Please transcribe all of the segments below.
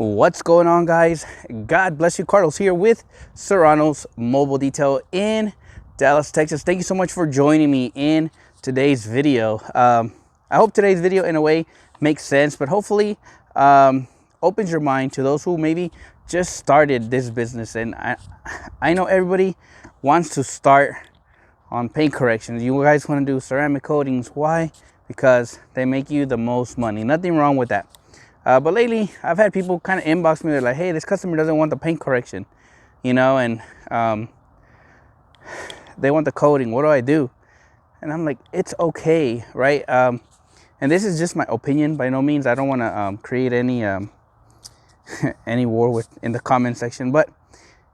What's going on, guys? God bless you. Carlos here with Serranos Mobile Detail in Dallas, Texas. Thank you so much for joining me in today's video. I hope today's video in a way makes sense, but hopefully opens your mind to those who maybe just started this business. And I know everybody wants to start on paint corrections. You guys want to do ceramic coatings. Why? Because they make you the most money. Nothing wrong with that. But lately, I've had people kind of inbox me. They're like, hey, this customer doesn't want the paint correction, and they want the coating. What do I do? And I'm like, it's okay, right? And this is just my opinion. By no means, I don't want to create any any war in the comment section. But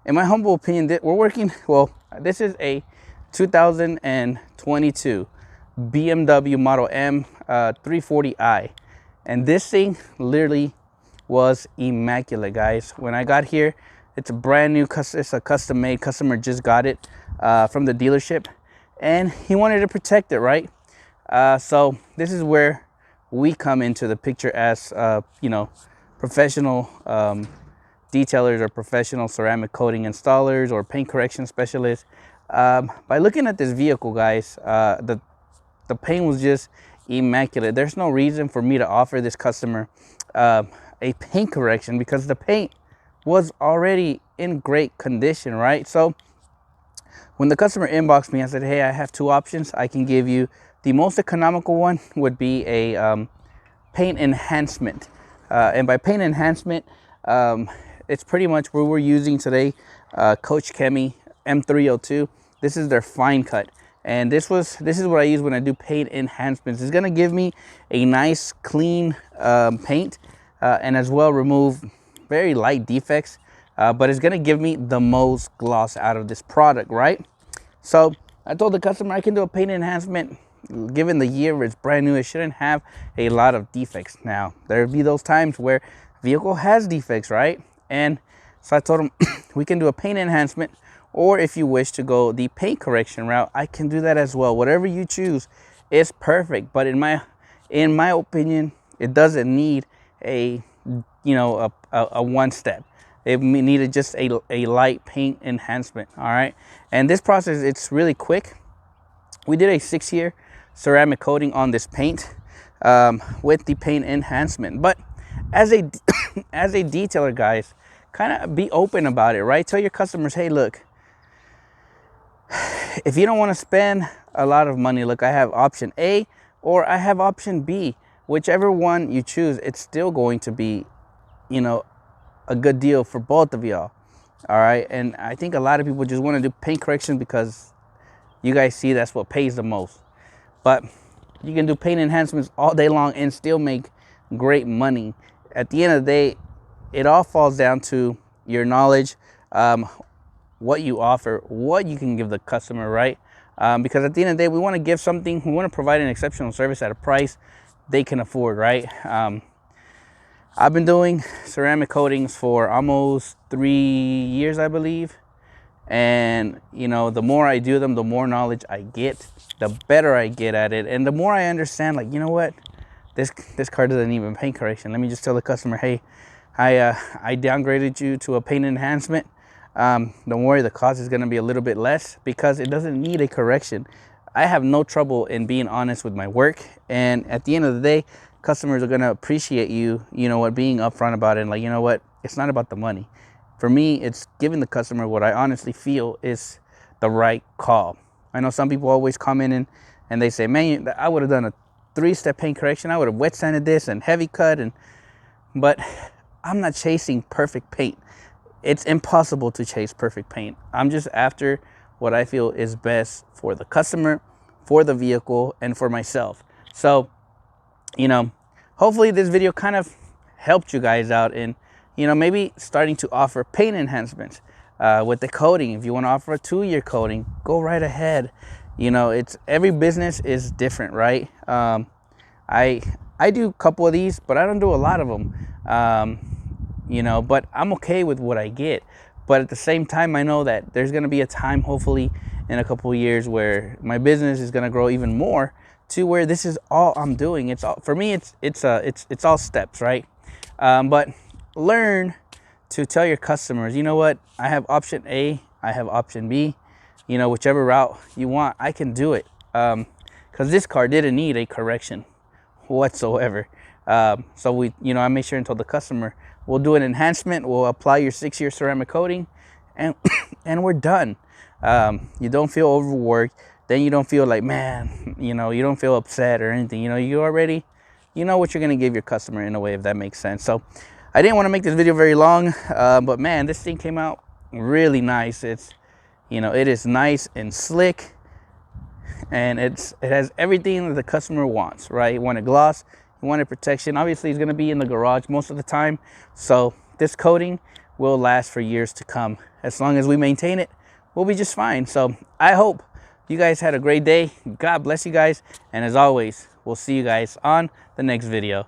in my humble opinion, we're working, well, this is a 2022 BMW Model M 340i. And this thing literally was immaculate, guys. When I got here, it's a brand new, it's a custom made. Customer just got it from the dealership and he wanted to protect it, right? So this is where we come into the picture as, professional detailers or professional ceramic coating installers or paint correction specialists. By looking at this vehicle, guys, the paint was just immaculate. There's no reason for me to offer this customer a paint correction because the paint was already in great condition, right? So when the customer inboxed me, I said, hey, I have two options. I can give you the most economical one would be a paint enhancement. And by paint enhancement, it's pretty much what we're using today, Coach Chemi M302. This is their fine cut. And this is what I use when I do paint enhancements. It's gonna give me a nice clean paint and as well remove very light defects, but it's gonna give me the most gloss out of this product, right? So I told the customer I can do a paint enhancement. Given the year it's brand new, it shouldn't have a lot of defects. Now there'll be those times where vehicle has defects, right? And so I told him we can do a paint enhancement, or if you wish to go the paint correction route, I can do that as well. Whatever you choose is perfect. But in my opinion, it doesn't need a one step. It needed just a light paint enhancement. All right. And this process, it's really quick. We did a 6-year ceramic coating on this paint with the paint enhancement. But as a as a detailer, guys, kind of be open about it, right? Tell your customers, hey, look, if you don't want to spend a lot of money, look, I have option A or I have option B. Whichever one you choose, it's still going to be, a good deal for both of y'all. All right. And I think a lot of people just want to do paint correction because you guys see that's what pays the most. But you can do paint enhancements all day long and still make great money. At the end of the day, it all falls down to your knowledge, what you offer, what you can give the customer, right? Because at the end of the day, we want to give something, we want to provide an exceptional service at a price they can afford, right? I've been doing ceramic coatings for almost 3 years, I believe. And, the more I do them, the more knowledge I get, the better I get at it. And the more I understand, like, you know what? This car doesn't even paint correction. Let me just tell the customer, hey, I downgraded you to a paint enhancement. Don't worry, the cost is going to be a little bit less because it doesn't need a correction. I have no trouble in being honest with my work. And at the end of the day, customers are going to appreciate you, being upfront about it. And like, you know what? It's not about the money. For me, it's giving the customer what I honestly feel is the right call. I know some people always come in and they say, man, I would have done a 3-step paint correction. I would have wet sanded this and heavy cut. But I'm not chasing perfect paint. It's impossible to chase perfect paint. I'm just after what I feel is best for the customer, for the vehicle, and for myself. So, hopefully this video kind of helped you guys out in, maybe starting to offer paint enhancements with the coating. If you want to offer a 2-year coating, go right ahead. It's every business is different, right? I do a couple of these, but I don't do a lot of them. But I'm okay with what I get. But at the same time, I know that there's going to be a time, hopefully in a couple of years, where my business is going to grow even more to where this is all I'm doing. It's all, for me, it's all steps, right? But learn to tell your customers, you know what, I have option A, I have option B, you know, whichever route you want, I can do it. Because this car didn't need a correction whatsoever. So we, you know, I made sure and told the customer, we'll do an enhancement, we'll apply your 6-year ceramic coating, and and we're done. You don't feel overworked, then you don't feel like, man, you know, you don't feel upset or anything. You know, you already, you know what you're gonna give your customer in a way, if that makes sense. So I didn't want to make this video very long, but man, this thing came out really nice. It's, you know, it is nice and slick, and it has everything that the customer wants, right? You want a gloss, you want a protection. Obviously it's going to be in the garage most of the time, so this coating will last for years to come. As long as we maintain it, we'll be just fine. So I hope you guys had a great day. God bless you guys, and as always, we'll see you guys on the next video.